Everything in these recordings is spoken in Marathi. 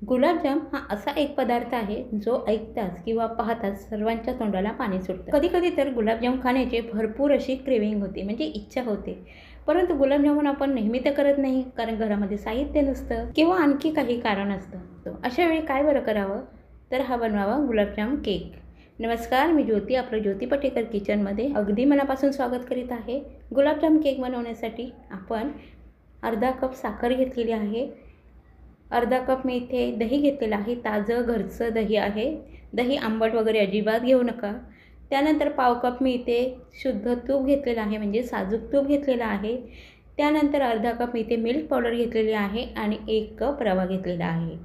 गुलाबजाम हा असा एक पदार्थ आहे जो ऐकताच किंवा पाहताच सर्वांच्या तोंडाला पाणी सुटतं. कधी-कधी तर गुलाबजाम खाण्याची भरपूर अशी क्रेव्हिंग होते, म्हणजे इच्छा होते. परंतु गुलाबजामुन आपण नेहमी तर करत नाही, कारण घरामध्ये साहित्य नसतं किंवा आणखी काही कारण असतं. अशा वेळी काय बरं करावं? तर हा बनवावा गुलाबजाम केक. नमस्कार, मी ज्योती, आपलं ज्योती पटेकर किचनमध्ये अगदी मनापासून स्वागत करीत आहे. गुलाबजाम केक बनवण्यासाठी आपण अर्धा कप साखर घेतलेली आहे. अर्धा कप मी इथे दही घेतलेलं आहे. ताजं घरचं दही आहे. दही आंबट वगैरे अजिबात घेऊ नका. त्यानंतर पाव कप मी इथे शुद्ध तूप घेतलेलं आहे, म्हणजे साजूक तूप घेतलेलं आहे. त्यानंतर अर्धा कप मी इथे मिल्क पावडर घेतलेली आहे आणि 1 कप रवा घेतलेला आहे.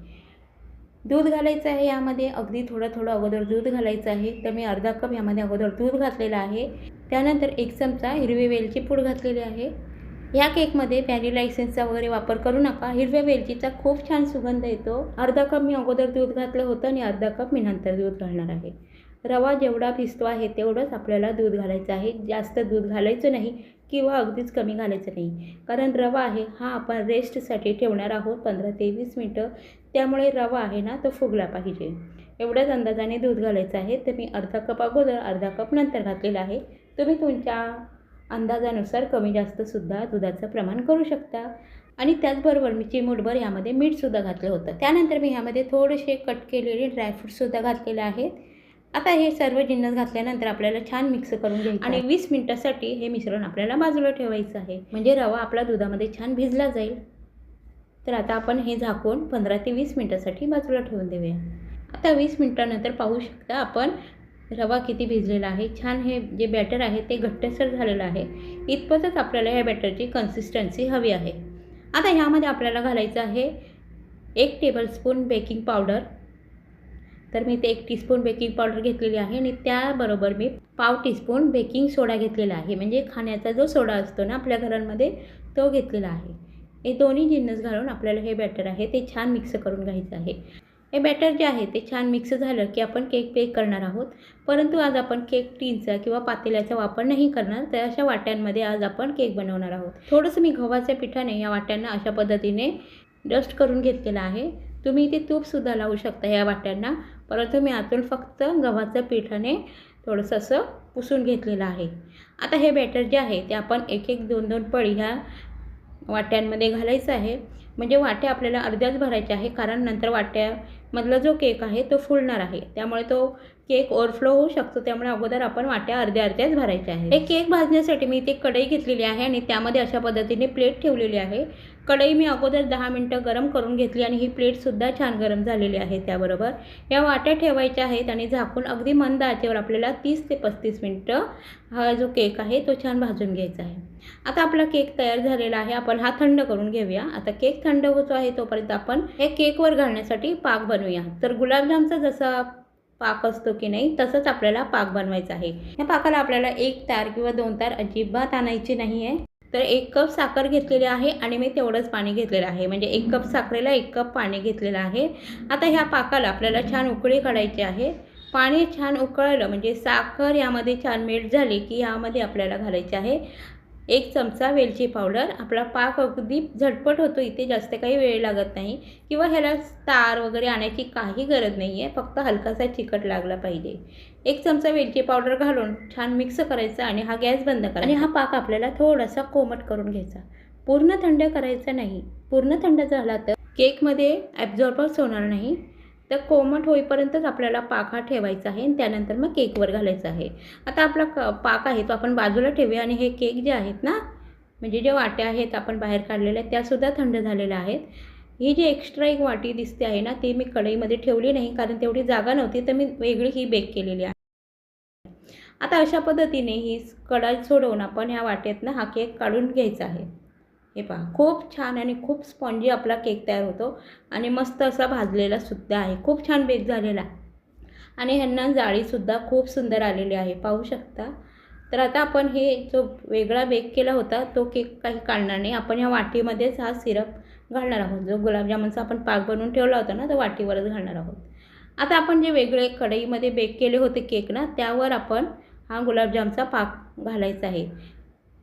दूध घालायचं आहे यामध्ये, अगदी थोडं अगोदर दूध घालायचं आहे. तर मी अर्धा कप यामध्ये अगोदर दूध घातलेलं आहे. त्यानंतर 1 चमचा हिरवी वेलची पूड घातलेली आहे. ह्या केकमध्ये व्हॅनिला एसेन्सचा वगैरे वापर करू नका. हिरव्या वेलचीचा खूप छान सुगंध येतो. अर्धा कप मी अगोदर दूध घातलं होतं आणि अर्धा कप मी नंतर दूध घालणार आहे. रवा जेवढा भिजतो आहे तेवढंच आपल्याला दूध घालायचं आहे. जास्त दूध घालायचं नाही किंवा अगदीच कमी घालायचं नाही, कारण रवा आहे हा आपण रेस्टसाठी ठेवणार आहोत 15 ते 20 मिनटं. त्यामुळे रवा आहे ना तो फुगला पाहिजे. एवढ्याच अंदाजाने दूध घालायचं आहे. तर मी अर्धा कप अगोदर अर्धा कप नंतर घातलेला आहे. तुम्ही तुमच्या अंदाजानुसार कमी जास्तसुद्धा दुधाचं प्रमाण करू शकता. आणि त्याचबरोबर मी चिमूटभर यामध्ये मीठसुद्धा घातलं होतं. त्यानंतर मी ह्यामध्ये थोडेसे कट केलेले ड्रायफ्रूटसुद्धा घातलेले आहेत. आता हे सर्व जिन्नस घातल्यानंतर आपल्याला छान मिक्स करून घ्यायचं आणि 20 मिनिटासाठी हे मिश्रण आपल्याला बाजूला ठेवायचं आहे, म्हणजे रवा आपला दुधामध्ये छान भिजला जाईल. तर आता आपण हे झाकून 15 ते 20 मिनिटासाठी बाजूला ठेवून देऊया. आता 20 मिनिटानंतर पाहू शकता आपण रवा किती भिजलेला आहे. छान हे जे बॅटर आहे ते घट्टसर झालेलं आहे. इतपतच आपल्याला ह्या बॅटरची कन्सिस्टन्सी हवी आहे. आता ह्यामध्ये आपल्याला घालायचं आहे 1 टेबलस्पून बेकिंग पावडर. तर मी ते 1 टीस्पून बेकिंग पावडर घेतलेली आहे आणि त्याबरोबर मी पाव टीस्पून बेकिंग सोडा घेतलेला आहे, म्हणजे खाण्याचा जो सोडा असतो ना आपल्या घरांमध्ये तो घेतलेला आहे. हे दोन्ही जिन्नस घालून आपल्याला हे बॅटर आहे ते छान मिक्स करून घ्यायचं आहे. हे बॅटर जे आहे ते छान मिक्स झालं की आपण केक बेक करणार आहोत. परंतु आज आपण केक टीनचा किंवा पातेल्याचा वापर नाही करणार, तर अशा वाट्यांमध्ये आज आपण केक बनवणार आहोत. थोडंसं मी गव्हाच्या पिठाने या वाट्यांना अशा पद्धतीने डस्ट करून घेतलेलं आहे. तुम्ही इथे तूपसुद्धा लावू शकता या वाट्यांना, परंतु मी आतून फक्त गव्हाच्या पिठाने थोडंसं असं पुसून घेतलेलं आहे. आता हे बॅटर जे आहे ते आपण 1-1, 2-2 पळी ह्या वाट्यांमध्ये घालायचं आहे. म्हणजे वाट्या आपल्याला अर्ध्याच भरायच्या आहे, कारण नंतर वाट्यामधला जो केक आहे तो फुलणार आहे, त्यामुळे तो केक ओव्हरफ्लो होऊ शकतो. त्यामुळे अगोदर आपण वाट्या अर्ध्याच भरायच्या आहेत. हे केक भाजण्यासाठी मी इथे कढई घेतलेली आहे आणि त्यामध्ये अशा पद्धतीने प्लेट ठेवलेली आहे. कढई मी अगोदर 10 मिनटं गरम करून घेतली आणि ही प्लेटसुद्धा छान गरम झालेली आहे. त्याबरोबर या वाट्या ठेवायच्या आहेत आणि झाकून अगदी मंद आचेवर आपल्याला 30 ते 35 मिनटं हा जो केक आहे तो छान भाजून घ्यायचा आहे. आता आपला केक तयार झालेला आहे. आपण हा थंड करून घेऊया. आता केक थंड होतो आहे तोपर्यंत आपण हे केकवर घालण्यासाठी पाक बनवूया. तर गुलाबजामचा जसा पाक असतो की नाही तसंच आपल्याला पाक बनवायचा आहे. या पाकाला आपल्याला 1 तार किंवा 2 तार अजिबात आणायची नाही आहे. तर 1 कप साखर घेतलेली आहे आणि मी तेवढंच पाणी घेतलेलं आहे, म्हणजे 1 कप साखरेला 1 कप पाणी घेतलेलं आहे. आता ह्या पाकाला आपल्याला छान उकळी काढायची आहे. पाणी छान उकळलं म्हणजे साखर यामध्ये छान मेल्ट झाली की यामध्ये आपल्याला घालायचे आहे 1 चमचा वेलची पावडर. आपला पाक अगदी झटपट होतो, इथे जास्त काही वेळ लागत नाही किंवा ह्याला तार वगैरे आणायची काही गरज नाही आहे, फक्त हलकासा चिकट लागला पाहिजे. 1 चमचा वेलची पावडर घालून छान मिक्स करायचं आणि हा गॅस बंद करायचा आणि हा पाक आपल्याला थोडासा कोमट करून घ्यायचा. पूर्ण थंड करायचा नाही. पूर्ण थंड झाला तर केकमध्ये ॲब्झॉर्बच होणार नाही. तर कोमट होईपर्यंतच आपल्याला पाक हा ठेवायचा आहे आणि त्यानंतर मग केकवर घालायचा आहे. आता आपला पाक आहे तो आपण बाजूला ठेवूया आणि हे केक जे आहेत ना, म्हणजे जे वाट्या आहेत आपण बाहेर काढलेल्या त्यासुद्धा थंड झालेल्या आहेत. ही जी एक्स्ट्रा एक वाटी दिसते आहे ना ती मी कढईमध्ये ठेवली नाही, कारण तेवढी जागा नव्हती, तर मी वेगळी ही बेक केलेली आहे. आता अशा पद्धतीने ही कढई सोडवून आपण ह्या वाट्यातनं हा केक काढून घ्यायचा आहे. हे पहा, खूप छान आणि खूप स्पॉन्जी आपला केक तयार होतो आणि मस्त असा भाजलेला सुद्धा आहे. खूप छान बेक झालेला आणि ह्यांना जाळीसुद्धा खूप सुंदर आलेली आहे, पाहू शकता. तर आता आपण हे जो वेगळा बेक केला होता तो केक काही काढणार नाही. आपण ह्या वाटीमध्येच हा सिरप घालणार आहोत. जो गुलाबजामुनचा आपण पाक बनवून ठेवला होता ना तो वाटीवरच घालणार आहोत. आता आपण जे वेगळे कढईमध्ये बेक केले होते केक ना, त्यावर आपण हा गुलाबजामचा पाक घालायचा आहे.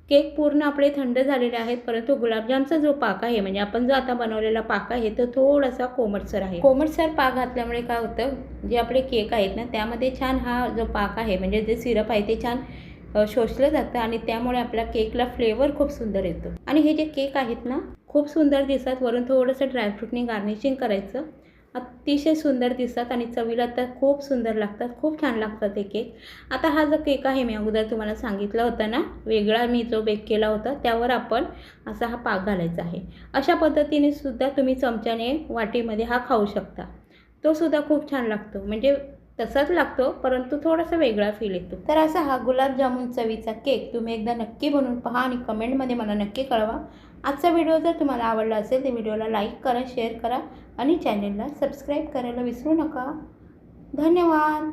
केक पूर्ण आपले थंड झालेले आहेत, परंतु गुलाबजामचा जो पाक आहे म्हणजे आपण जो आता बनवलेला पाक आहे तो थोडासा कोमटसर आहे. कोमटसर पाक घातल्यामुळे काय होतं, जे आपले केक आहेत ना त्यामध्ये छान हा जो पाक आहे म्हणजे जे सिरप आहे ते छान शोषलं जातं आणि त्यामुळे आपल्या केकला फ्लेवर खूप सुंदर येतो. आणि हे जे केक आहेत ना खूप सुंदर दिसतात. वरून थोडंसं ड्रायफ्रूटने गार्निशिंग करायचं, अतिशय सुंदर दिसतात आणि चवीला तर खूप सुंदर लागतात, खूप छान लागतात हे केक. आता हा जो केक आहे मी अगोदर तुम्हाला सांगितलं होतं ना वेगळा मी जो बेक केला होता त्यावर आपण असा हा पाक घालायचा आहे. अशा पद्धतीने सुद्धा तुम्ही चमच्याने वाटीमध्ये हा खाऊ शकता. तो सुद्धा खूप छान लागतो, म्हणजे तसाच लागतो परंतु थोडासा वेगळा फील येतो. तर असा हा गुलाबजामुन चवीचा केक तुम्ही एकदा नक्की बनवून पहा आणि कमेंटमध्ये मला नक्की कळवा. आजचा व्हिडिओ जर तुम्हाला आवडला असेल तर व्हिडिओला लाईक करा, शेअर करा आणि चॅनलला सबस्क्राईब करायला विसरू नका. धन्यवाद.